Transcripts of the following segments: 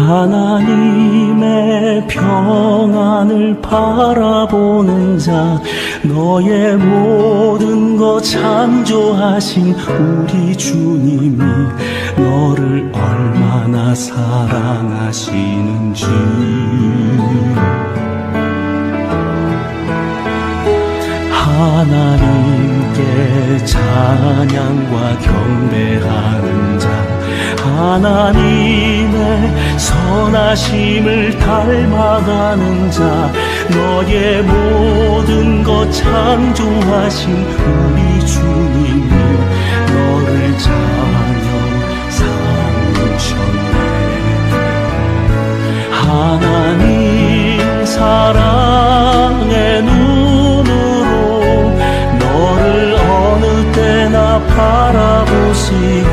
하나님의 평안을 바라보는 자, 너의 모든 것 창조하신 우리 주님이 너를 얼마나 사랑하시는지. 하나님께 찬양과 경배하는 자, 하나님의 선하심을 닮아가는 자, 너의 모든 것 창조하신 우리 주님이 너를 자녀 삼으셨네. 하나님 사랑의 눈으로 너를 어느 때나 바라보시고,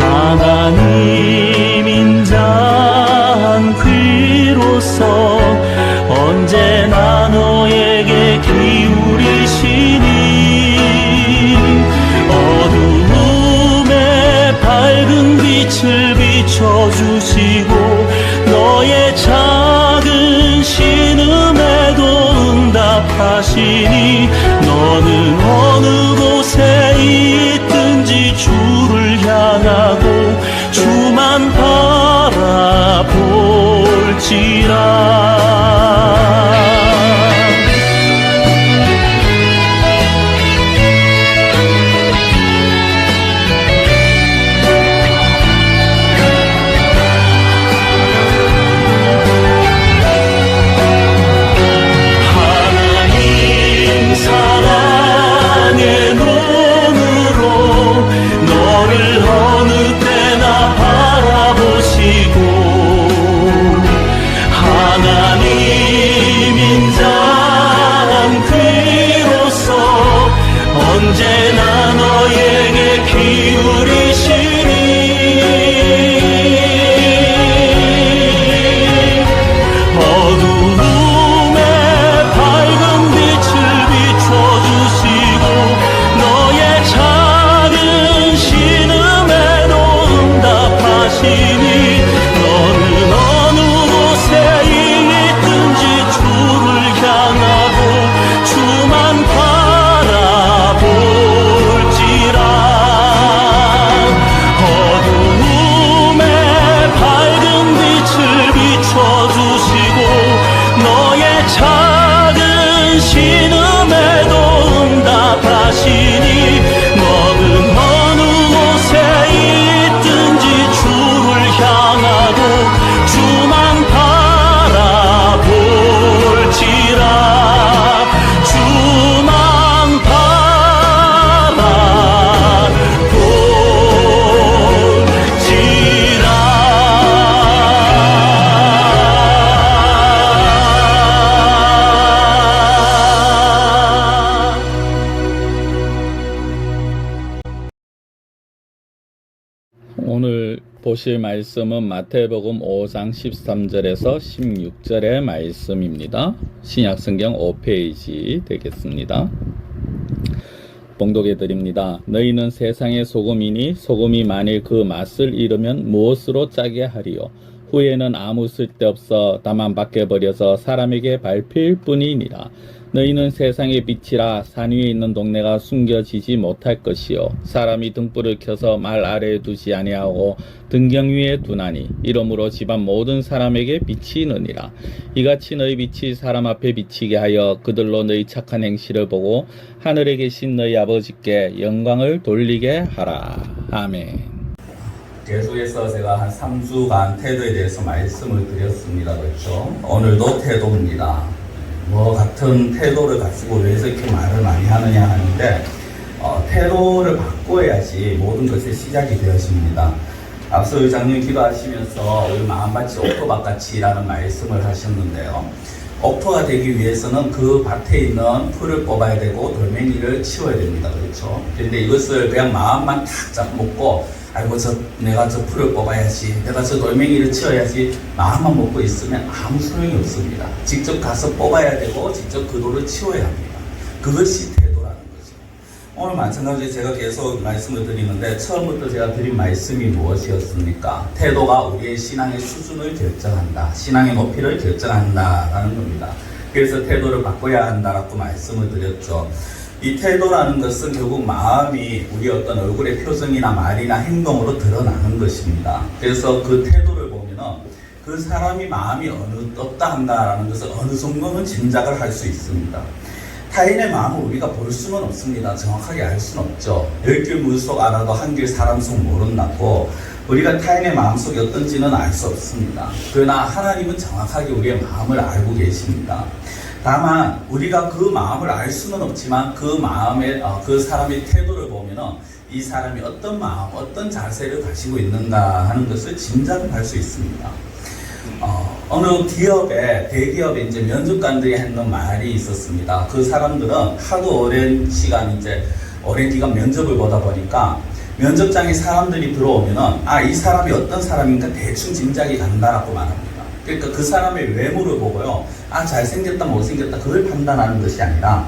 하나님 인자한 귀로서 언제나 너에게 기울이시니, 어두움에 밝은 빛을 비춰주시고, 너의 작은 신음에도 응답하시니, 너는 어느 곳에 있든지 주를 향하고 주만 바라볼지라. 언제나 너에게 기울이시니, 어두움에 밝은 빛을 비춰주시고, 너의 작은 신음에도 응답하시니, 너는 어느 곳에 있든지 주를 향하고 주만 바라볼지라. 어두움에 밝은 빛을 비춰주시고, 너의 작은 신음에도 응답하시니, 너는 어느 곳에 있든지 주를 향하고 주만 바라볼지라. 주만 오늘 보실 말씀은 마태복음 5장 13절에서 16절의 말씀입니다. 신약성경 5페이지 되겠습니다. 봉독해 드립니다. 너희는 세상의 소금이니 소금이 만일 그 맛을 잃으면 무엇으로 짜게 하리요? 후에는 아무 쓸데없어 다만 밖에 버려서 사람에게 밟힐 뿐이니라. 너희는 세상의 빛이라. 산 위에 있는 동네가 숨겨지지 못할 것이요, 사람이 등불을 켜서 말 아래에 두지 아니하고 등경 위에 두나니, 이러므로 집안 모든 사람에게 빛이 있느니라. 이같이 너희 빛이 사람 앞에 비치게 하여 그들로 너희 착한 행실을 보고 하늘에 계신 너희 아버지께 영광을 돌리게 하라. 아멘. 계속해서 제가 한 3주간 태도에 대해서 말씀을 드렸습니다. 그렇죠? 오늘도 태도입니다. 같은 태도를 가지고 왜 이렇게 말을 많이 하느냐 하는데, 태도를 바꿔야지 모든 것의 시작이 되어집니다. 앞서 의장님 기도하시면서 우리 마음밭이 옥토밭같이라는 말씀을 하셨는데요. 옥토가 되기 위해서는 그 밭에 있는 풀을 뽑아야 되고 돌멩이를 치워야 됩니다. 그렇죠? 그런데 이것을 그냥 마음만 탁 잡고, 아이고 내가 저 풀을 뽑아야지, 내가 저 돌멩이를 치워야지 마음만 먹고 있으면 아무 소용이 없습니다. 직접 가서 뽑아야 되고 직접 그 돌을 치워야 합니다. 그것이 태도라는 거죠. 오늘 마찬가지로 제가 계속 말씀을 드리는데 처음부터 제가 드린 말씀이 무엇이었습니까? 태도가 우리의 신앙의 수준을 결정한다. 신앙의 높이를 결정한다라는 겁니다. 그래서 태도를 바꿔야 한다라고 말씀을 드렸죠. 이 태도라는 것은 결국 마음이 우리 어떤 얼굴의 표정이나 말이나 행동으로 드러나는 것입니다. 그래서 그 태도를 보면은 그 사람이 마음이 어떠한가라는 것을 어느 정도는 짐작을 할 수 있습니다. 타인의 마음을 우리가 볼 수는 없습니다. 정확하게 알 수는 없죠. 10길 물속 알아도 한길 사람 속 모른다고 우리가 타인의 마음속이 어떤지는 알 수 없습니다. 그러나 하나님은 정확하게 우리의 마음을 알고 계십니다. 다만 우리가 그 마음을 알 수는 없지만 그 마음의 그 사람의 태도를 보면은 이 사람이 어떤 마음, 어떤 자세를 가지고 있는가 하는 것을 짐작을 할 수 있습니다. 어느 기업에, 대기업에 이제 면접관들이 했는 말이 있었습니다. 그 사람들은 하도 오랜 시간 오랜 기간 면접을 보다 보니까 면접장에 사람들이 들어오면은 이 사람이 어떤 사람인가 대충 짐작이 간다라고 말합니다. 그러니까 그 사람의 외모를 보고요. 잘생겼다, 못생겼다, 그걸 판단하는 것이 아니라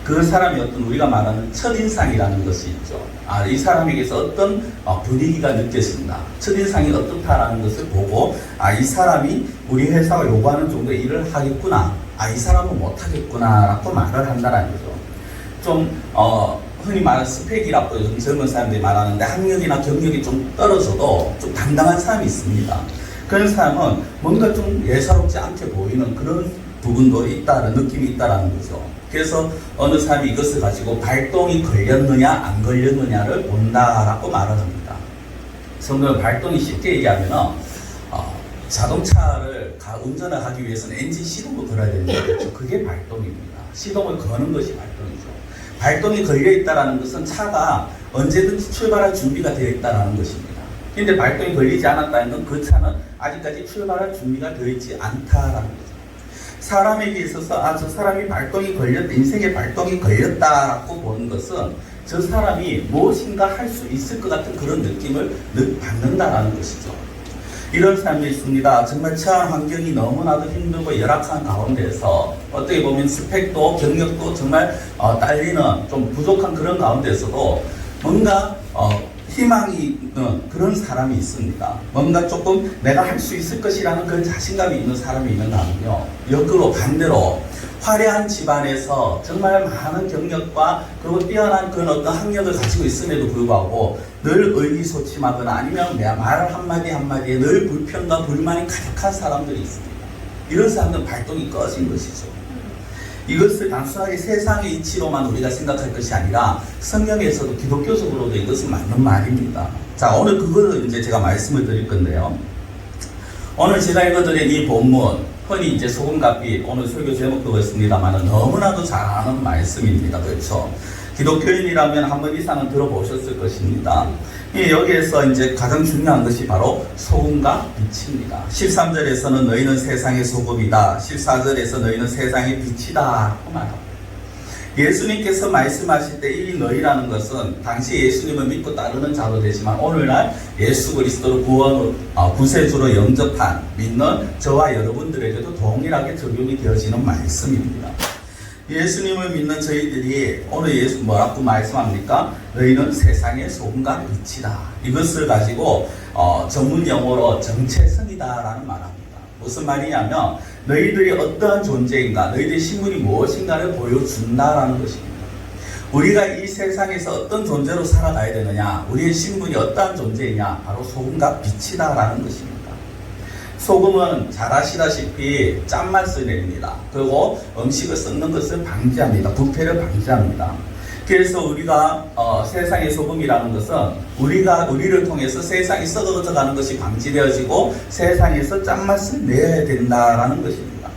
그 사람이 어떤 우리가 말하는 첫인상이라는 것이 있죠. 이 사람에게서 어떤 분위기가 느껴진다. 첫인상이 어떻다라는 것을 보고 이 사람이 우리 회사가 요구하는 정도의 일을 하겠구나. 이 사람은 못하겠구나 라고 말을 한다는 거죠. 좀 흔히 말하는 스펙이라고 요즘 젊은 사람들이 말하는데 학력이나 경력이 좀 떨어져도 좀 당당한 사람이 있습니다. 그런 사람은 뭔가 좀 예사롭지 않게 보이는 그런 부분도 있다는 느낌이 있다라는 거죠. 그래서 어느 사람이 이것을 가지고 발동이 걸렸느냐 안 걸렸느냐를 본다라고 말을 합니다. 성경 발동이 쉽게 얘기하면 자동차를 운전을 하기 위해서는 엔진 시동을 걸어야 되는 거죠. 그게 발동입니다. 시동을 거는 것이 발동이죠. 발동이 걸려 있다라는 것은 차가 언제든지 출발할 준비가 되어 있다라는 것입니다. 근데 발동이 걸리지 않았다는 건 그 차는 아직까지 출발할 준비가 되어 있지 않다라는 거죠. 사람에게 있어서 저 사람이 발동이 걸렸다, 인생의 발동이 걸렸다라고 보는 것은 저 사람이 무엇인가 할 수 있을 것 같은 그런 느낌을 받는다라는 것이죠. 이런 사람이 있습니다. 정말 처한 환경이 너무나도 힘들고 열악한 가운데서 어떻게 보면 스펙도 경력도 정말 딸리는 좀 부족한 그런 가운데서도 뭔가 희망이 있는 그런 사람이 있습니다. 뭔가 조금 내가 할 수 있을 것이라는 그런 자신감이 있는 사람이 있는가 하면요. 역으로 반대로 화려한 집안에서 정말 많은 경력과 그리고 뛰어난 그런 어떤 학력을 가지고 있음에도 불구하고 늘 의기소침하거나 아니면 내 말 한마디 한마디에 늘 불평과 불만이 가득한 사람들이 있습니다. 이런 사람들은 발동이 꺼진 것이죠. 이것을 단순하게 세상의 이치로만 우리가 생각할 것이 아니라 성경에서도 기독교적으로도 이것은 맞는 말입니다. 자, 오늘 그거를 이제 제가 말씀을 드릴 건데요. 오늘 제가 읽어드린 이 본문, 흔히 이제 소금과 빛, 오늘 설교 제목도 그렇습니다만 너무나도 잘 아는 말씀입니다. 그렇죠? 기독교인이라면 한 번 이상은 들어보셨을 것입니다. 여기에서 이제 가장 중요한 것이 바로 소금과 빛입니다. 13절에서는 너희는 세상의 소금이다. 14절에서 너희는 세상의 빛이다. 라고 말합니다. 예수님께서 말씀하실 때 이 너희라는 것은 당시 예수님을 믿고 따르는 자도 되지만 오늘날 예수 그리스도를 구세주로 영접한 믿는 저와 여러분들에게도 동일하게 적용이 되어지는 말씀입니다. 예수님을 믿는 저희들이 오늘 예수 뭐라고 말씀합니까? 너희는 세상의 소금과 빛이다. 이것을 가지고 전문 용어로 정체성이다라는 말합니다. 무슨 말이냐면 너희들이 어떠한 존재인가, 너희들의 신분이 무엇인가를 보여준다라는 것입니다. 우리가 이 세상에서 어떤 존재로 살아가야 되느냐, 우리의 신분이 어떠한 존재이냐, 바로 소금과 빛이다라는 것입니다. 소금은 잘 아시다시피 짠맛을 냅니다. 그리고 음식을 썩는 것을 방지합니다. 부패를 방지합니다. 그래서 우리가 세상의 소금이라는 것은 우리를 통해서 세상이 썩어져 가는 것이 방지되어지고 세상에서 짠맛을 내야 된다라는 것입니다.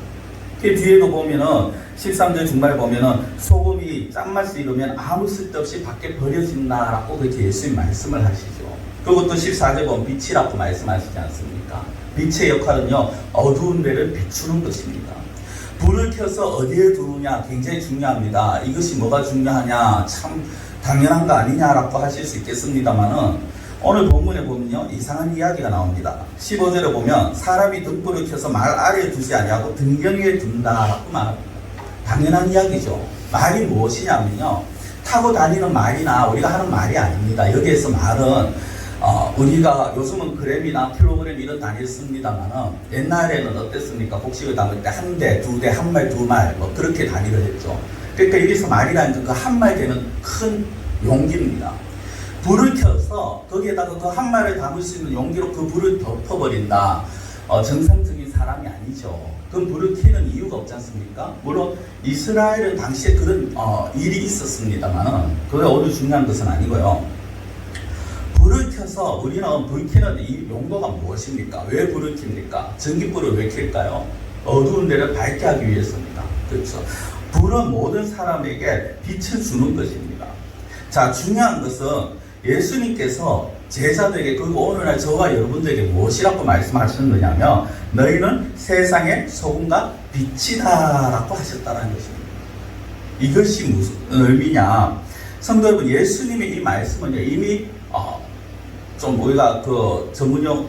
그 뒤에도 보면은 13절 중반에 보면은 소금이 짠맛을 잃으면 아무 쓸데없이 밖에 버려진다라고 그렇게 예수님 말씀을 하시죠. 그리고 또 14절 보면 빛이라고 말씀하시지 않습니까? 빛의 역할은요, 어두운 데를 비추는 것입니다. 불을 켜서 어디에 두느냐 굉장히 중요합니다. 이것이 뭐가 중요하냐, 참 당연한 거 아니냐라고 하실 수 있겠습니다만은 오늘 본문에 보면요, 이상한 이야기가 나옵니다. 15절에 보면 사람이 등불을 켜서 말 아래에 두지 아니하고 등경 위에 둔다라고 말합니다. 당연한 이야기죠. 말이 무엇이냐면요, 타고 다니는 말이나 우리가 하는 말이 아닙니다. 여기에서 말은 우리가 요즘은 그램이나 킬로그램 이런 단위를 씁니다만은 옛날에는 어땠습니까? 곡식을 담을 때 한 대, 두 대, 한 말, 두 말 뭐 그렇게 단위를 했죠. 그러니까 여기서 말이라는 건 그 한 말 되는 큰 용기입니다. 불을 켜서 거기에다가 그 한 말을 담을 수 있는 용기로 그 불을 덮어버린다. 정상적인 사람이 아니죠. 그럼 불을 켜는 이유가 없지 않습니까? 물론 이스라엘은 당시에 그런 일이 있었습니다만은 그게 어느 중요한 것은 아니고요. 불을 켜서 우리는 불 켜는 이 용도가 무엇입니까? 왜 불을 켭니까? 전기불을 왜 켤까요? 어두운 데를 밝게 하기 위해서입니다. 그렇죠. 불은 모든 사람에게 빛을 주는 것입니다. 자, 중요한 것은 예수님께서 제자들에게 그리고 오늘날 저와 여러분들에게 무엇이라고 말씀하셨느냐면 너희는 세상의 소금과 빛이다 라고 하셨다는 것입니다. 이것이 무슨 의미냐? 성도 여러분, 예수님의 이 말씀은 이미 좀 우리가 그 전문용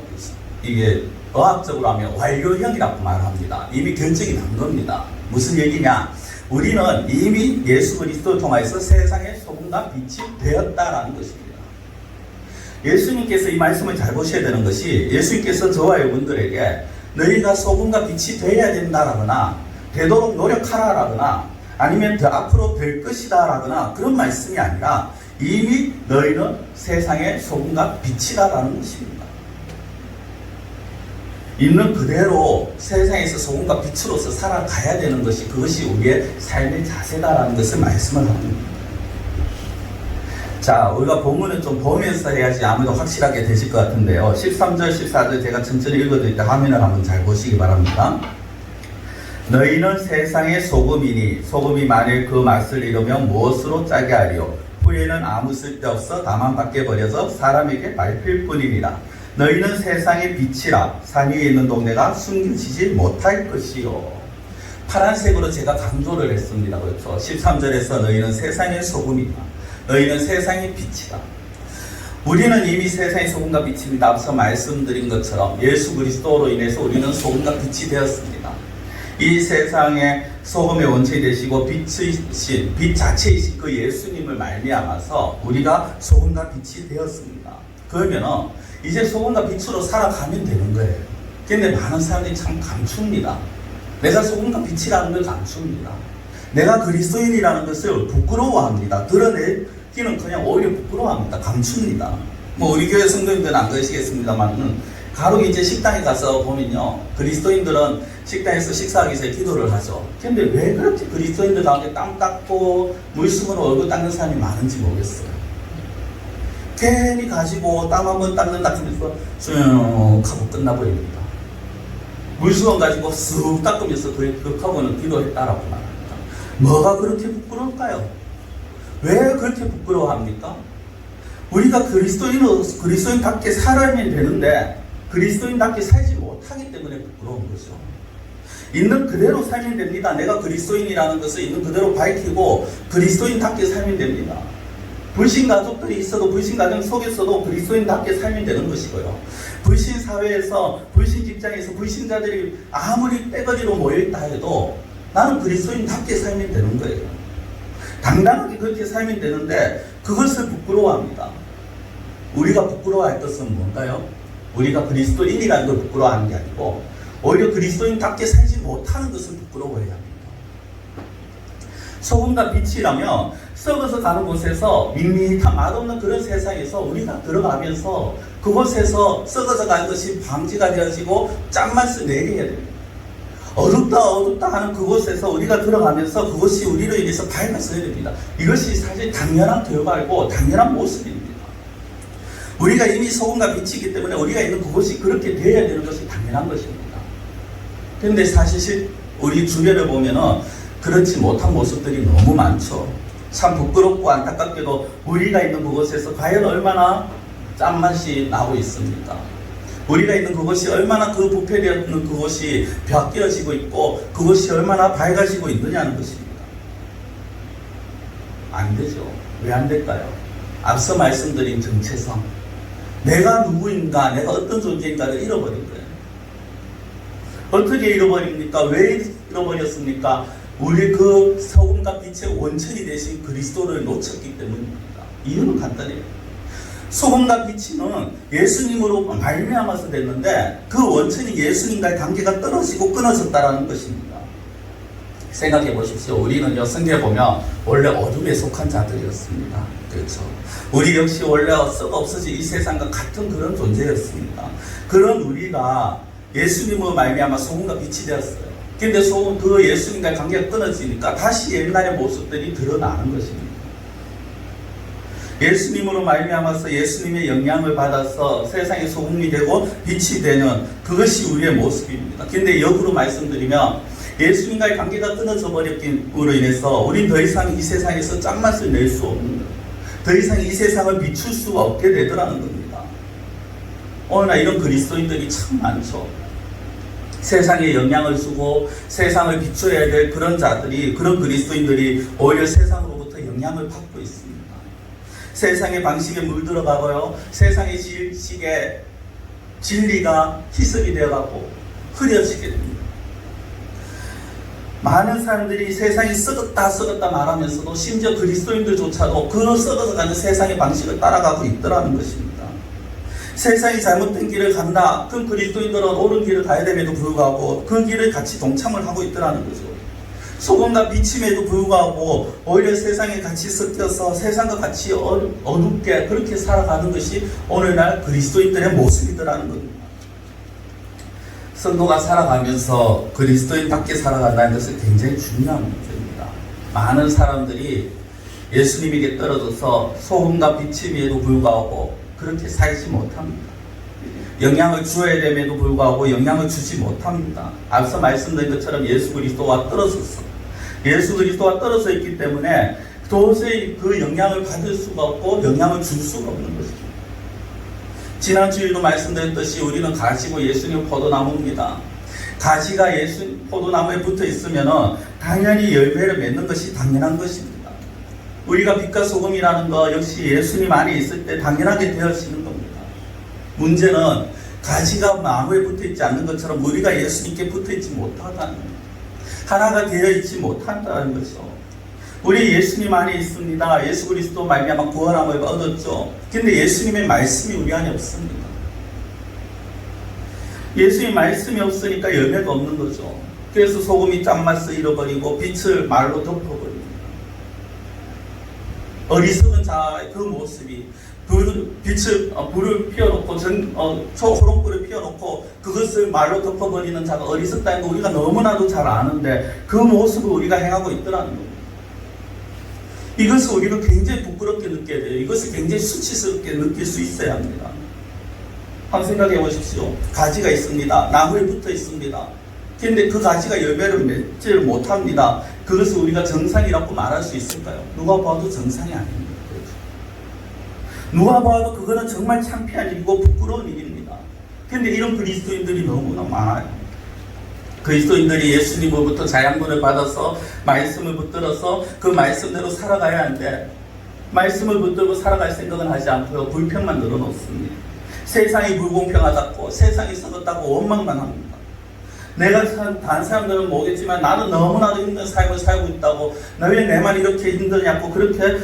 이게 어학적으로 하면 완료형이라고 말합니다. 이미 결정이 난 겁니다. 무슨 얘기냐? 우리는 이미 예수 그리스도를 통해서 세상의 소금과 빛이 되었다라는 것입니다. 예수님께서 이 말씀을 잘 보셔야 되는 것이 예수님께서 저와 여러분들에게 너희가 소금과 빛이 되어야 된다라거나 되도록 노력하라라거나 아니면 더 앞으로 될 것이다라거나 그런 말씀이 아니라 이미 너희는 세상의 소금과 빛이다라는 것입니다. 있는 그대로 세상에서 소금과 빛으로서 살아가야 되는 것이 그것이 우리의 삶의 자세다라는 것을 말씀을 합니다. 자, 우리가 본문을 좀 보면서 해야지 아무래도 확실하게 되실 것 같은데요. 13절, 14절 제가 천천히 읽어드릴 때 화면을 한번 잘 보시기 바랍니다. 너희는 세상의 소금이니 소금이 만일 그 맛을 잃으면 무엇으로 짜게 하리요? 후에는 아무 쓸데없어 다만 밖에 버려서 사람에게 밟힐 뿐이니라. 너희는 세상의 빛이라. 산 위에 있는 동네가 숨겨지지 못할 것이요. 파란색으로 제가 강조를 했습니다. 그렇죠. 13절에서 너희는 세상의 소금이다. 너희는 세상의 빛이다. 우리는 이미 세상의 소금과 빛입니다. 앞서 말씀드린 것처럼 예수 그리스도로 인해서 우리는 소금과 빛이 되었습니다. 이 세상의 소금의 원천이 되시고 빛이신, 빛 자체이신 그 예수님을 말미암아서 우리가 소금과 빛이 되었습니다. 그러면 이제 소금과 빛으로 살아가면 되는 거예요. 근데 많은 사람들이 참 감춥니다. 내가 소금과 빛이라는 걸 감춥니다. 내가 그리스도인이라는 것을 부끄러워합니다. 드러내기는 그냥 오히려 부끄러워합니다. 감춥니다. 뭐 우리 교회 성도님들은 안 그러시겠습니다만 가로 이제 식당에 가서 보면요, 그리스도인들은 식당에서 식사하기 전에 기도를 하죠. 근데 왜 그렇게 그리스도인들 가운데 땀 닦고 물수건으로 얼굴 닦는 사람이 많은지 모르겠어요. 괜히 가지고 땀 한번 닦는다 하면서 쭉 하고 끝나버립니다. 물수건 가지고 쓱 닦으면서 그하고는 기도했다라고 말합니다. 뭐가 그렇게 부끄러울까요? 왜 그렇게 부끄러워합니까? 우리가 그리스도인답게 살아야 되는데 그리스도인답게 살지 못하기 때문에 부끄러운 거죠. 있는 그대로 살면 됩니다. 내가 그리스도인이라는 것을 있는 그대로 밝히고 그리스도인답게 살면 됩니다. 불신 가족들이 있어도 불신 가정 속에서도 그리스도인답게 살면 되는 것이고요. 불신 사회에서 불신 직장에서 불신자들이 아무리 떼거리로 모여있다 해도 나는 그리스도인답게 살면 되는 거예요. 당당하게 그렇게 살면 되는데 그것을 부끄러워합니다. 우리가 부끄러워할 것은 뭔가요? 우리가 그리스도인이라는 걸 부끄러워하는 게 아니고 오히려 그리스도인답게 살지 못하는 것을 부끄러워해야 합니다. 소금과 빛이라면 썩어서 가는 곳에서 밋밋한 맛없는 그런 세상에서 우리가 들어가면서 그곳에서 썩어져 가는 것이 방지가 되어지고 짠맛을 내게 해야 됩니다. 어둡다 하는 그곳에서 우리가 들어가면서 그것이 우리로 인해서 밝아져야 됩니다. 이것이 사실 당연한 결과이고 당연한 모습입니다. 우리가 이미 소금과 빛이기 때문에 우리가 있는 그곳이 그렇게 되어야 되는 것이 당연한 것입니다. 그런데 사실 우리 주변을 보면은 그렇지 못한 모습들이 너무 많죠. 참 부끄럽고 안타깝게도 우리가 있는 그곳에서 과연 얼마나 짠맛이 나고 있습니까? 우리가 있는 그것이 얼마나 그 부패되어 있는 그것이 벼껴지고 있고 그것이 얼마나 밝아지고 있느냐는 것입니다. 안 되죠. 왜 안 될까요? 앞서 말씀드린 정체성, 내가 누구인가, 내가 어떤 존재인가를 잃어버린 거예요. 어떻게 잃어버립니까? 왜 잃어버렸습니까? 우리 그 소금과 빛의 원천이 되신 그리스도를 놓쳤기 때문입니다. 이유는 간단해요. 소금과 빛은 예수님으로 말미암아서 됐는데 그 원천이 예수님과의 관계가 떨어지고 끊어졌다라는 것입니다. 생각해 보십시오. 우리는요, 성경에 보면 원래 어둠에 속한 자들이었습니다. 그렇죠. 우리 역시 원래 썩어 없어진 이 세상과 같은 그런 존재였습니다. 그런 우리가 예수님으로 말미암아 소금과 빛이 되었어요. 근데 그 예수님과의 관계가 끊어지니까 다시 옛날의 모습들이 드러나는 것입니다. 예수님으로 말미암아서 예수님의 영향을 받아서 세상의 소금이 되고 빛이 되는 그것이 우리의 모습입니다. 근데 역으로 말씀드리면 예수님과의 관계가 끊어져 버렸기로 인해서 우린 더 이상 이 세상에서 짠맛을 낼 수 없는 거예요. 더 이상 이 세상을 비출 수가 없게 되더라는 겁니다. 오늘날 이런 그리스도인들이 참 많죠. 세상에 영향을 주고 세상을 비춰야 될 그런 자들이, 그런 그리스도인들이 오히려 세상으로부터 영향을 받고 있습니다. 세상의 방식에 물들어가고요, 세상의 지식에 진리가 희석이 되어가고 흐려지게 됩니다. 많은 사람들이 세상이 썩었다 말하면서도 심지어 그리스도인들조차도 그 썩어져가는 세상의 방식을 따라가고 있더라는 것입니다. 세상이 잘못된 길을 간다. 그럼 그리스도인들은 옳은 길을 가야 됨에도 불구하고 그 길을 같이 동참을 하고 있더라는 거죠. 소금과 비침에도 불구하고 오히려 세상에 같이 섞여서 세상과 같이 어둡게 그렇게 살아가는 것이 오늘날 그리스도인들의 모습이더라는 겁니다. 성도가 살아가면서 그리스도인답게 살아간다는 것은 굉장히 중요한 문제입니다. 많은 사람들이 예수님에게 떨어져서 소금과 비침에도 불구하고 그렇게 살지 못합니다. 영향을 주어야 됨에도 불구하고 영향을 주지 못합니다. 앞서 말씀드린 것처럼 예수 그리스도와 떨어져 있기 때문에 도저히 그 영향을 받을 수가 없고 영향을 줄 수가 없는 것입니다. 지난 주일도 말씀드렸듯이 우리는 가지고 예수님 포도나무입니다. 가지가 예수 포도나무에 붙어 있으면 당연히 열매를 맺는 것이 당연한 것입니다. 우리가 빛과 소금이라는 것 역시 예수님 안에 있을 때 당연하게 되어지는 겁니다. 문제는 가지가 나무에 붙어 있지 않는 것처럼 우리가 예수님께 붙어 있지 못하다는 겁니다. 하나가 되어 있지 못한다는 거죠. 우리 예수님 안에 있습니다. 예수 그리스도 말미암아 구원함을 얻었죠. 근데 예수님의 말씀이 우리 안에 없습니다. 예수님의 말씀이 없으니까 열매가 없는 거죠. 그래서 소금이 짠맛을 잃어버리고 빛을 말로 덮어버립니다. 어리석은 자의 그 모습이 불을 피워놓고 호롱불을 피워놓고 그것을 말로 덮어버리는 자가 어리석다는 거 우리가 너무나도 잘 아는데 그 모습을 우리가 행하고 있더라는 겁니다. 이것을 우리가 굉장히 부끄럽게 느껴야 돼요. 이것을 굉장히 수치스럽게 느낄 수 있어야 합니다. 한번 생각해 보십시오. 가지가 있습니다. 나무에 붙어 있습니다. 그런데 그 가지가 열매를 맺지를 못합니다. 그것을 우리가 정상이라고 말할 수 있을까요? 누가 봐도 정상이 아닙니다. 누가 봐도 그거는 정말 창피한 일이고 부끄러운 일입니다. 그런데 이런 그리스도인들이 너무나 많아요. 그리스도인들이 예수님으로부터 자양분을 받아서 말씀을 붙들어서 그 말씀대로 살아가야 하는데 말씀을 붙들고 살아갈 생각은 하지 않고요. 불평만 늘어놓습니다. 세상이 불공평하다고 세상이 썩었다고 원망만 합니다. 내가 다른 사람들은 모르겠지만 나는 너무나도 힘든 삶을 살고 있다고 왜 내만 이렇게 힘드냐고 그렇게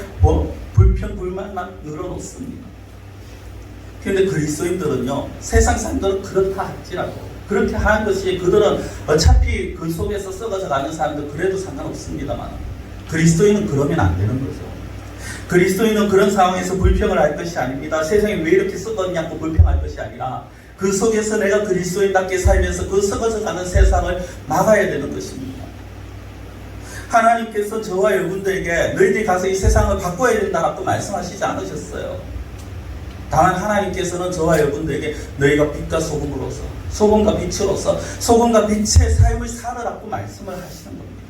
불평 불만만 늘어놓습니다. 그런데 그리스도인들은요, 세상 사람들은 그렇다 할지라도 그렇게 하는 것이 그들은 어차피 그 속에서 썩어져 가는 사람들 그래도 상관없습니다만 그리스도인은 그러면 안 되는 거죠. 그리스도인은 그런 상황에서 불평을 할 것이 아닙니다. 세상에 왜 이렇게 썩었냐고 불평할 것이 아니라 그 속에서 내가 그리스도인답게 살면서 그 썩어져 가는 세상을 막아야 되는 것입니다. 하나님께서 저와 여러분들에게 너희들이 가서 이 세상을 바꿔야 된다라고 말씀하시지 않으셨어요. 다만 하나님께서는 저와 여러분들에게 너희가 빛과 소금으로서 소금과 빛으로서 소금과 빛의 삶을 살아라고 말씀을 하시는 겁니다.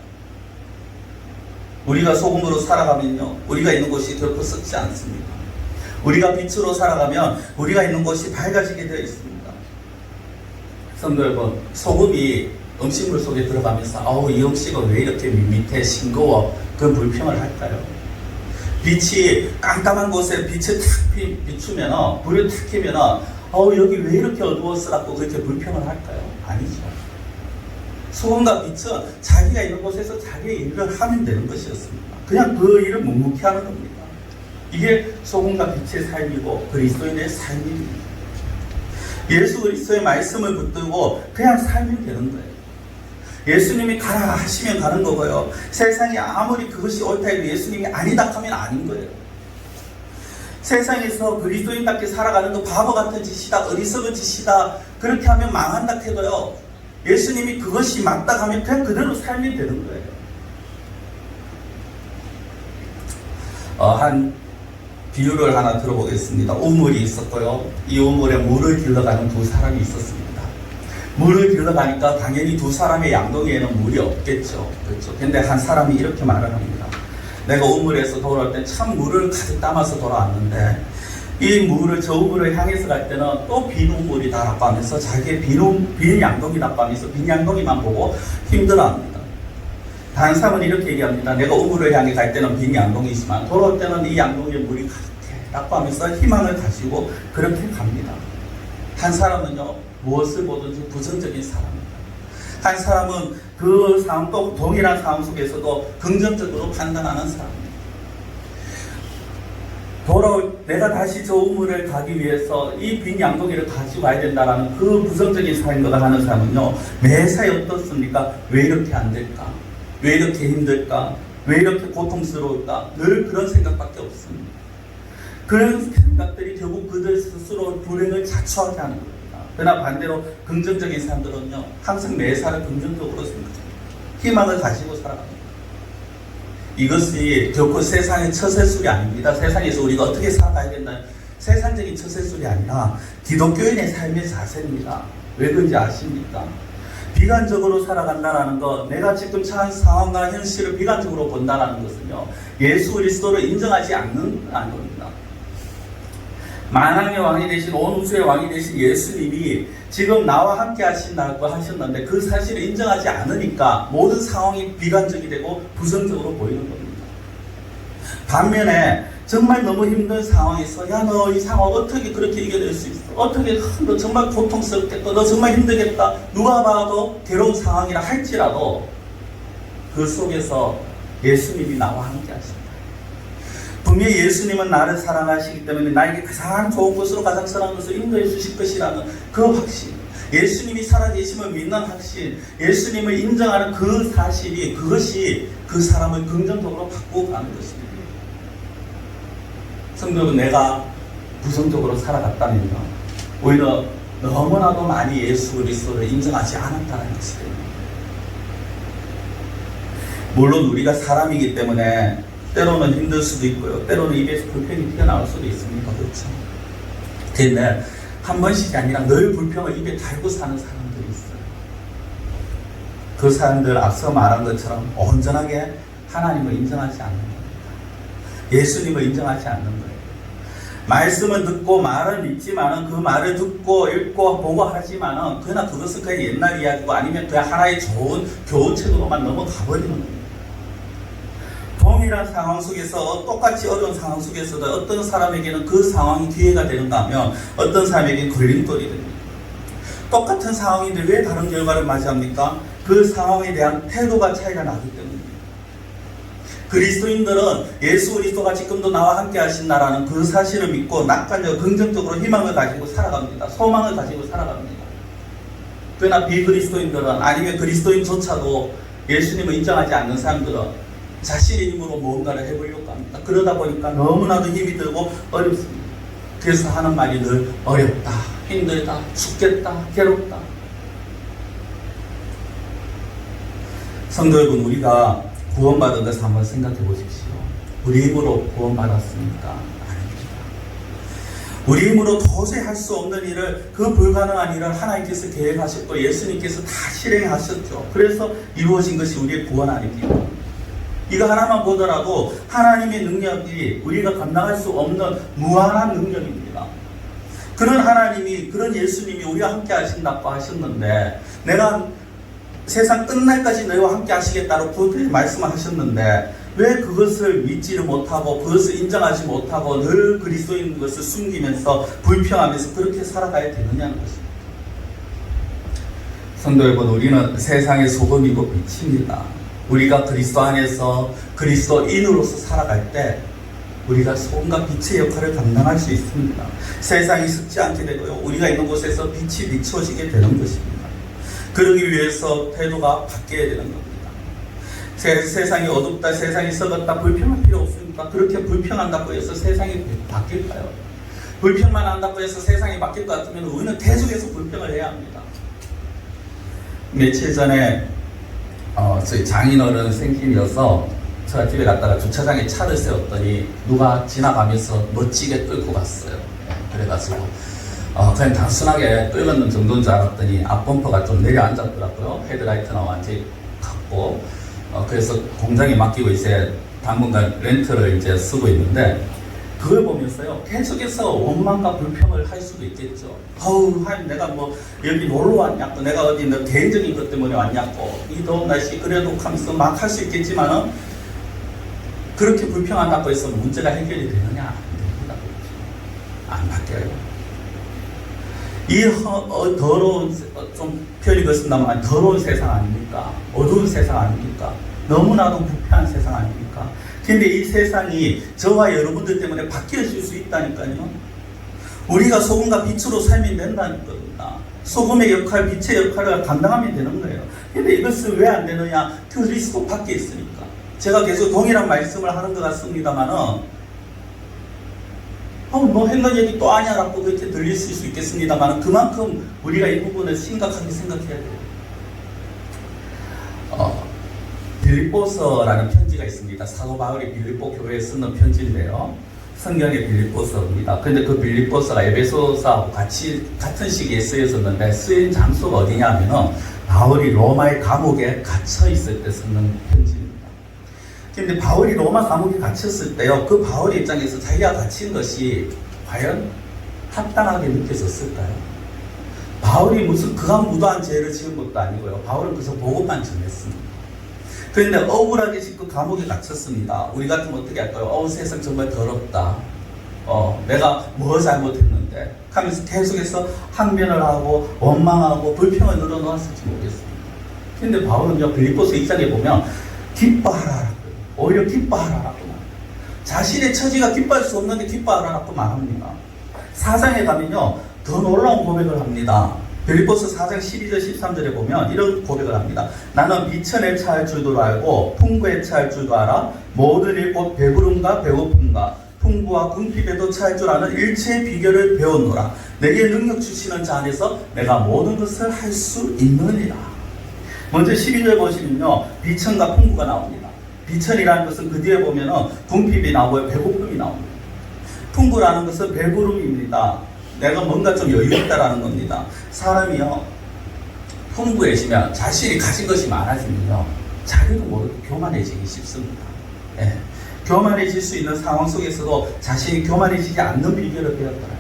우리가 소금으로 살아가면요, 우리가 있는 곳이 결코 썩지 않습니다. 우리가 빛으로 살아가면 우리가 있는 곳이 밝아지게 되어 있습니다. 성도 여러분, 소금이 음식물 속에 들어가면서 이 음식은 왜 이렇게 밋밋해 싱거워 그 불평을 할까요? 빛이 깜깜한 곳에 빛을 탁 비추면 불을 탁 켜면 여기 왜 이렇게 어두웠으라고 그렇게 불평을 할까요? 아니죠. 소금과 빛은 자기가 있는 곳에서 자기의 일을 하면 되는 것이었습니다. 그냥 그 일을 묵묵히 하는 겁니다. 이게 소금과 빛의 삶이고 그리스도인의 삶입니다. 예수 그리스도의 말씀을 붙들고 그냥 살면 되는 거예요. 예수님이 가라 하시면 가는 거고요. 세상이 아무리 그것이 옳다 해도 예수님이 아니다 하면 아닌 거예요. 세상에서 그리스도인답게 살아가는 거 바보 같은 짓이다, 어리석은 짓이다, 그렇게 하면 망한다 해도요, 예수님이 그것이 맞다 하면 그냥 그대로 살면 되는 거예요. 한 비유를 하나 들어보겠습니다. 우물이 있었고요. 이 우물에 물을 길러가는 두 사람이 있었습니다. 물을 길러가니까 당연히 두 사람의 양동이에는 물이 없겠죠. 그렇죠. 근데 한 사람이 이렇게 말을 합니다. 내가 우물에서 돌아올 때 참 물을 가득 담아서 돌아왔는데 이 물을 저 우물을 향해서 갈 때는 또 빈 우물이다라고 하면서 자기의 빈 양동이라고 하면서 빈 양동이만 보고 힘들어합니다. 다른 사람은 이렇게 얘기합니다. 내가 우물을 향해 갈 때는 빈 양동이지만 돌아올 때는 이 양동이에 물이 가득해 라고 하면서 희망을 가지고 그렇게 갑니다. 한 사람은요, 무엇을 보든지 부정적인 사람입니다. 한 사람은 그 상황, 또 동일한 상황 속에서도 긍정적으로 판단하는 사람입니다. 내가 다시 저 우물을 가기 위해서 이 빈 양동이를 가지고 와야 된다라는 그 부정적인 삶을 하는 사람은요, 매사에 어떻습니까? 왜 이렇게 안 될까? 왜 이렇게 힘들까? 왜 이렇게 고통스러울까? 늘 그런 생각밖에 없습니다. 그런 생각들이 결국 그들 스스로 불행을 자초하게 하는 겁니다. 그러나 반대로 긍정적인 사람들은요, 항상 매사를 긍정적으로 생각합니다. 희망을 가지고 살아갑니다. 이것이 결코 세상의 처세술이 아닙니다. 세상에서 우리가 어떻게 살아가야 된다, 세상적인 처세술이 아니라 기독교인의 삶의 자세입니다. 왜 그런지 아십니까? 비관적으로 살아간다는 것, 내가 지금 처한 상황과 현실을 비관적으로 본다는 것은요, 예수 그리스도를 인정하지 않는 겁니다. 만왕의 왕이 되신, 온 우주의 왕이 되신 예수님이 지금 나와 함께 하신다고 하셨는데 그 사실을 인정하지 않으니까 모든 상황이 비관적이 되고 부정적으로 보이는 겁니다. 반면에 정말 너무 힘든 상황에서 야, 너 이 상황 어떻게 그렇게 이겨낼 수 있어? 어떻게, 너 정말 고통스럽겠다, 너 정말 힘들겠다, 누가 봐도 괴로운 상황이라 할지라도 그 속에서 예수님이 나와 함께 하신다. 분명히 예수님은 나를 사랑하시기 때문에 나에게 가장 좋은 곳으로 가장 선한 것을 인도해 주실 것이라는 그 확신, 예수님이 살아계심을 믿는 확신, 예수님을 인정하는 그 사실이, 그것이 그 사람을 긍정적으로 바꾸고 가는 것입니다. 성도는 내가 부정적으로 살아갔다면요, 오히려 너무나도 많이 예수 그리스도를 인정하지 않았다는 것이 됩니다. 물론 우리가 사람이기 때문에 때로는 힘들 수도 있고요, 때로는 입에서 불평이 튀어나올 수도 있습니다. 그렇죠? 그런데 한 번씩이 아니라 늘 불평을 입에 달고 사는 사람들이 있어요. 그 사람들 앞서 말한 것처럼 온전하게 하나님을 인정하지 않는 겁니다. 예수님을 인정하지 않는 거예요. 말씀을 듣고 말을 믿지만은 그 말을 듣고 읽고 보고 하지만은 그러나 그것은 그냥 옛날 이야기고 아니면 그냥 하나의 좋은 교훈책으로만 넘어가 버리는 겁니다. 동일한 상황 속에서, 똑같이 어려운 상황 속에서도 어떤 사람에게는 그 상황이 기회가 되는가 하면 어떤 사람에게는 걸림돌이 됩니다. 똑같은 상황인데 왜 다른 결과를 맞이합니까? 그 상황에 대한 태도가 차이가 나기 때문입니다. 그리스도인들은 예수 그리스도가 지금도 나와 함께 하신다라는 그 사실을 믿고 낙관적으로 긍정적으로 희망을 가지고 살아갑니다. 소망을 가지고 살아갑니다. 그러나 비그리스도인들은, 아니면 그리스도인조차도 예수님을 인정하지 않는 사람들은 자신의 힘으로 무언가를 해보려고 합니다. 그러다 보니까 너무나도 힘이 들고 어렵습니다. 그래서 하는 말이 늘 어렵다, 힘들다, 죽겠다, 괴롭다. 성도 여러분, 우리가 구원받은 것을 한번 생각해 보십시오. 우리 힘으로 구원받았습니까? 아닙니다. 우리 힘으로 도저히 할 수 없는 일을, 그 불가능한 일을 하나님께서 계획하셨고 예수님께서 다 실행하셨죠. 그래서 이루어진 것이 우리의 구원 아닙니까? 이거 하나만 보더라도 하나님의 능력이 우리가 감당할 수 없는 무한한 능력입니다. 그런 하나님이, 그런 예수님이 우리와 함께 하신다고 하셨는데, 내가 세상 끝날까지 너희와 함께 하시겠다고 그렇게 말씀하셨는데 왜 그것을 믿지를 못하고 그것을 인정하지 못하고 늘 그리스도인 것을 숨기면서 불평하면서 그렇게 살아가야 되느냐는 것입니다. 성도 여러분, 우리는 세상의 소금이고 빛입니다. 우리가 그리스도 안에서 그리스도인으로서 살아갈 때 우리가 소금과 빛의 역할을 감당할 수 있습니다. 세상이 습지 않게 되고요. 우리가 있는 곳에서 빛이 비추어지게 되는 것입니다. 그러기 위해서 태도가 바뀌어야 되는 겁니다. 세상이 어둡다, 세상이 썩었다, 불평할 필요 없습니다. 그렇게 불평한다고 해서 세상이 바뀔까요? 불평만 한다고 해서 세상이 바뀔 것 같으면 우리는 계속해서 불평을 해야 합니다. 며칠 전에 저희 장인어른 생신이어서 제가 집에 갔다가 주차장에 차를 세웠더니 누가 지나가면서 멋지게 끌고 갔어요. 그래가지고 그냥 단순하게 끌었는 정도인 줄 알았더니 앞범퍼가 좀 내려앉았더라고요. 헤드라이트나 완전히 갔고 그래서 공장에 맡기고 이제 당분간 렌트를 이제 쓰고 있는데 그걸 보면서요 계속해서 원망과 불평을 할 수도 있겠죠. 내가 뭐 여기 놀러 왔냐고, 내가 어디 너 개인적인 것 때문에 왔냐고, 이 더운 날씨 그래도 하면서 막 할 수 있겠지만은 그렇게 불평한다고 해서 문제가 해결이 되느냐? 안 됩니다. 안 바뀌어요. 이 더러운, 좀 표현이 그렇습니다만 더러운 세상 아닙니까? 어두운 세상 아닙니까? 너무나도 부패한 세상 아닙니까? 근데 이 세상이 저와 여러분들 때문에 바뀌어질 수 있다니까요. 우리가 소금과 빛으로 살면 된다는 겁니다. 소금의 역할, 빛의 역할을 감당하면 되는 거예요. 근데 이것은 왜 안 되느냐? 그리스도 밖에 있으니까. 제가 계속 동일한 말씀을 하는 것 같습니다만은 뭐 했는 얘기 또 아냐라고 그렇게 들릴 수 있겠습니다만 그만큼 우리가 이 부분을 심각하게 생각해야 돼요. 빌립보서라는 편지가 있습니다. 사도 바울이 빌립보 교회에 쓰는 편지인데요. 성경의 빌립보서입니다. 근데 그 빌립보서가 에베소서하고 같은 시기에 쓰여졌는데 쓰인 장소가 어디냐 하면은 바울이 로마의 감옥에 갇혀 있을 때 쓰는 편지입니다. 근데 바울이 로마 감옥에 갇혔을 때요, 그 바울 입장에서 자기가 갇힌 것이 과연 합당하게 느껴졌을까요? 바울이 무슨 극악무도한 죄를 지은 것도 아니고요. 바울은 그래서 복음만 전했습니다. 그런데 억울하게 지금 감옥에 갇혔습니다. 우리 같으면 어떻게 할까요? 세상 정말 더럽다. 내가 뭐 잘못했는데 하면서 계속해서 항변을 하고 원망하고 불평을 늘어놓았을지 모르겠습니다. 그런데 바울은요, 빌립보서 2장에 보면 기뻐하라. 오히려 기뻐하라라고 말합니다. 자신의 처지가 기뻐할 수 없는데 기뻐하라라고 말합니다. 4장에 가면요, 더 놀라운 고백을 합니다. 빌립보서 4장 12절 13절에 보면 이런 고백을 합니다. 나는 미천에 처할 줄도 알고 풍부에 처할 줄도 알아. 모든 일 곧 배부름과 배고픔과 풍부와 궁핍에도 처할 줄 아는 일체의 비결을 배웠노라. 내게 능력 주시는 자 안에서 내가 모든 것을 할 수 있느니라. 먼저 12절 보시면요, 비천과 풍부가 나옵니다. 비천이라는 것은 그 뒤에 보면은 궁핍이 나오고 배고픔이 나옵니다. 풍부라는 것은 배부름입니다. 내가 뭔가 좀 여유 있다라는 겁니다. 사람이요, 풍부해지면 자신이 가진 것이 많아지면요, 자기도 모르게 교만해지기 쉽습니다. 예. 교만해질 수 있는 상황 속에서도 자신이 교만해지지 않는 비결을 배웠더라고요.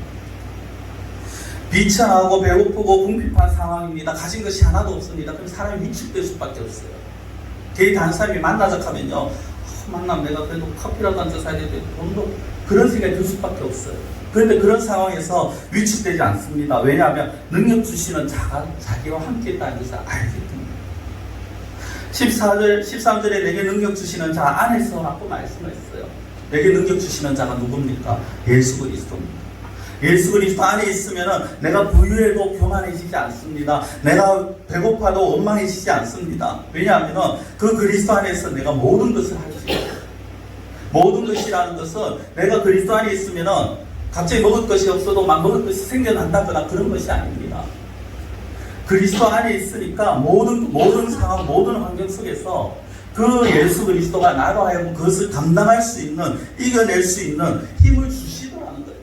비천하고 배고프고 궁핍한 상황입니다. 가진 것이 하나도 없습니다. 그럼 사람이 위축될 수밖에 없어요. 개인 한 사람이 만나자 하면요, 만나면 내가 그래도 커피라도 한잔 사야 되는데 돈도, 그런 생각이 들 수밖에 없어요. 그런데 그런 상황에서 위축되지 않습니다. 왜냐하면 능력 주시는 자가 자기와 함께 있다는 것을 알기 때문에. 13절에 내게 능력 주시는 자 안에서라고 말씀을 했어요. 내게 능력 주시는 자가 누굽니까? 예수 그리스도입니다. 예수 그리스도 안에 있으면 내가 부유해도 교만해지지 않습니다. 내가 배고파도 원망해지지 않습니다. 왜냐하면 그 그리스도 안에서 내가 모든 것을 할 수 있어요. 모든 것이라는 것은 내가 그리스도 안에 있으면 갑자기 먹을 것이 없어도 막 먹을 것이 생겨난다거나 그런 것이 아닙니다. 그리스도 안에 있으니까 모든 상황, 모든 환경 속에서 그 예수 그리스도가 나로 하여금 그것을 감당할 수 있는, 이겨낼 수 있는 힘을 주시더라는 거예요.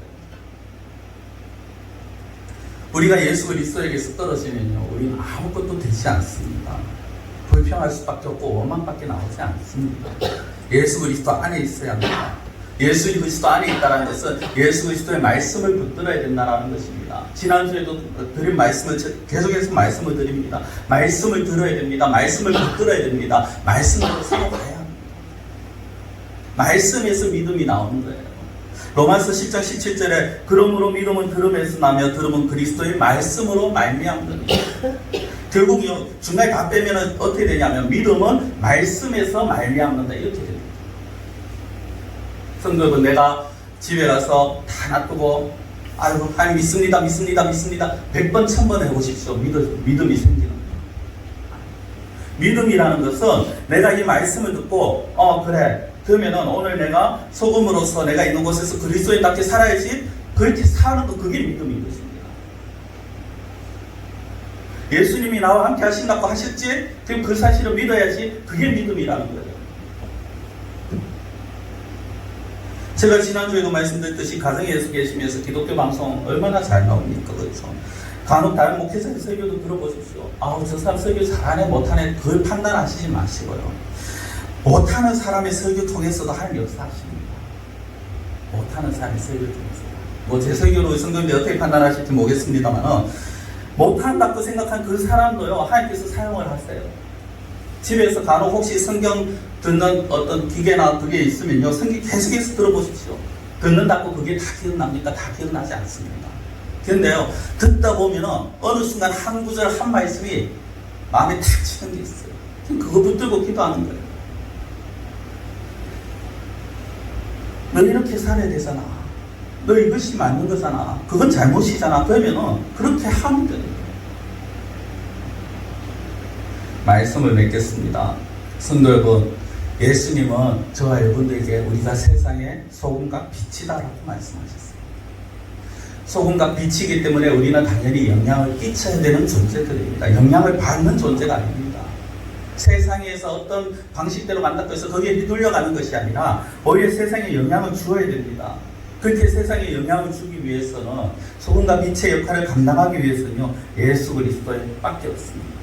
우리가 예수 그리스도에게서 떨어지면요, 우리는 아무것도 되지 않습니다. 불평할 수밖에 없고 원망밖에 나오지 않습니다. 예수 그리스도 안에 있어야 합니다. 예수 그리스도 안에 있다는 것은 예수 그리스도의 말씀을 붙들어야 된다는 것입니다. 지난주에도 드린 말씀을 계속해서 말씀을 드립니다. 말씀을 들어야 됩니다. 말씀을 붙들어야 됩니다. 말씀으로 살아가야 합니다. 말씀에서 믿음이 나오는 거예요. 로마서 10장 17절에 그러므로 믿음은 들음에서 나며 들음은 그리스도의 말씀으로 말미암느니라. 결국 중간에 다 빼면 어떻게 되냐면 믿음은 말씀에서 말미암는다 이렇게 됩니다. 성도 여러분, 내가 집에 가서 다 놔두고 아이고 하나님 믿습니다 100번 1000번 해보십시오. 믿음이 생기는 거예요. 믿음이라는 것은 내가 이 말씀을 듣고 그래 그러면은 오늘 내가 소금으로서 내가 있는 곳에서 그리스도인답게 살아야지, 그렇게 사는 것, 그게 믿음인 것입니다. 예수님이 나와 함께 하신다고 하셨지? 그럼 그 사실을 믿어야지, 그게 믿음이라는 거예요. 제가 지난주에도 말씀드렸듯이 가정에서 계시면서 기독교 방송 얼마나 잘 나옵니까? 그렇죠? 간혹 다른 목회자의 설교도 들어보십시오. 저 사람 설교 잘하네 못하네 그걸 판단하시지 마시고요. 못하는 사람의 설교 통해서도 하나님 역사하십니다. 못하는 사람의 설교 통해서. 제 설교로 성경인데 어떻게 판단하실지 모르겠습니다만 못한다고 생각한 그 사람도요 하나님께서 사용을 하세요. 집에서 간혹 혹시 성경 듣는 어떤 기계나 그게 있으면요, 성경 계속해서 들어보십시오. 듣는다고 그게 다 기억납니까? 다 기억나지 않습니다. 그런데요, 듣다 보면은 어느 순간 한 구절 한 말씀이 마음에 탁 치는 게 있어요. 그거 붙들고 기도하는 거예요. 너 이렇게 살아야 되잖아. 너 이것이 맞는 거잖아. 그건 잘못이잖아. 그러면은 그렇게 하면 돼요. 말씀을 맺겠습니다. 성도 여러분, 예수님은 저와 여러분들에게 우리가 세상의 소금과 빛이다라고 말씀하셨어요. 소금과 빛이기 때문에 우리는 당연히 영향을 끼쳐야 되는 존재들입니다. 영향을 받는 존재가 아닙니다. 세상에서 어떤 방식대로 간다고 해서 거기에 휘둘려가는 것이 아니라 오히려 세상에 영향을 주어야 됩니다. 그렇게 세상에 영향을 주기 위해서는 소금과 빛의 역할을 감당하기 위해서는요, 예수 그리스도밖에 없습니다.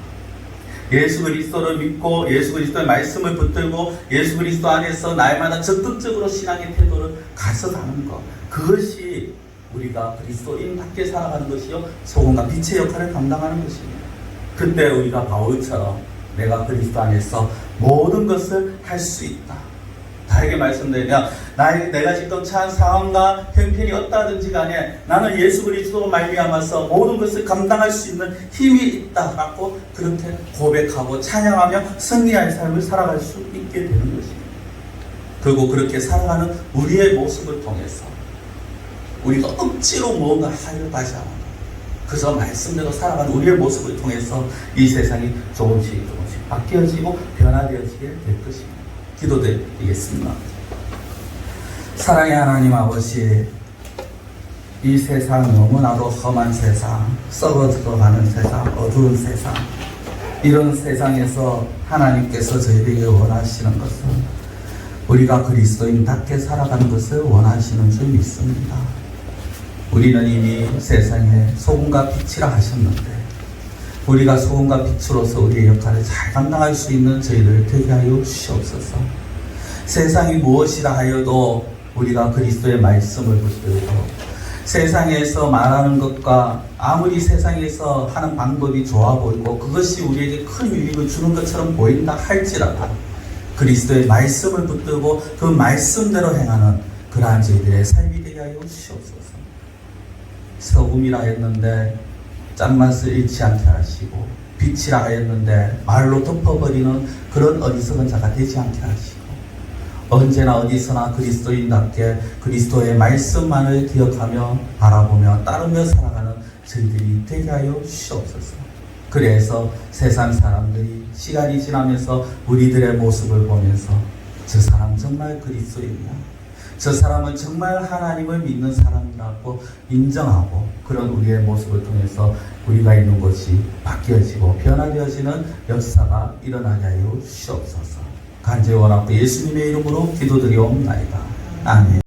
예수 그리스도를 믿고 예수 그리스도의 말씀을 붙들고 예수 그리스도 안에서 날마다 적극적으로 신앙의 태도를 가져가는 것, 그것이 우리가 그리스도인답게 살아가는 것이요, 소금과 빛의 역할을 감당하는 것입니다. 그때 우리가 바울처럼 내가 그리스도 안에서 모든 것을 할 수 있다. 다르게 말씀드리면 내가 지금 처한 상황과 형편이 어떠하든지 간에 나는 예수 그리스도로 말미암아서 모든 것을 감당할 수 있는 힘이 있다라고 그렇게 고백하고 찬양하며 승리할 삶을 살아갈 수 있게 되는 것입니다. 그리고 그렇게 살아가는 우리의 모습을 통해서 우리가 억지로 무언가 하려고 하지 않아도 그저 말씀대로 살아가는 우리의 모습을 통해서 이 세상이 조금씩 바뀌어지고 변화되어지게 될 것입니다. 기도드리겠습니다. 사랑의 하나님 아버지, 이 세상 너무나도 험한 세상, 썩어들어가는 세상, 어두운 세상, 이런 세상에서 하나님께서 저희에게 원하시는 것은 우리가 그리스도인답게 살아가는 것을 원하시는 줄 믿습니다. 우리는 이미 세상에 소금과 빛이라 하셨는데 우리가 소금과 빛으로서 우리의 역할을 잘 감당할 수 있는 저희를 되게 하여 주시옵소서. 세상이 무엇이라 하여도 우리가 그리스도의 말씀을 붙들고 세상에서 말하는 것과 아무리 세상에서 하는 방법이 좋아 보이고 그것이 우리에게 큰 유익을 주는 것처럼 보인다 할지라도 그리스도의 말씀을 붙들고 그 말씀대로 행하는 그러한 저희들의 삶이 되게 하여 주시옵소서. 소금이라 했는데 짠맛을 잃지 않게 하시고 빛이라 하였는데 말로 덮어버리는 그런 어리석은 자가 되지 않게 하시고 언제나 어디서나 그리스도인답게 그리스도의 말씀만을 기억하며 바라보며 따르며 살아가는 저희들이 되게 하여 주시옵소서. 그래서 세상 사람들이 시간이 지나면서 우리들의 모습을 보면서 저 사람 정말 그리스도인이야, 저 사람은 정말 하나님을 믿는 사람이라고 인정하고 그런 우리의 모습을 통해서 우리가 있는 곳이 바뀌어지고 변화되어지는 역사가 일어나게 하여 주시옵소서. 간절히 원하고 예수님의 이름으로 기도드리옵나이다. 아멘.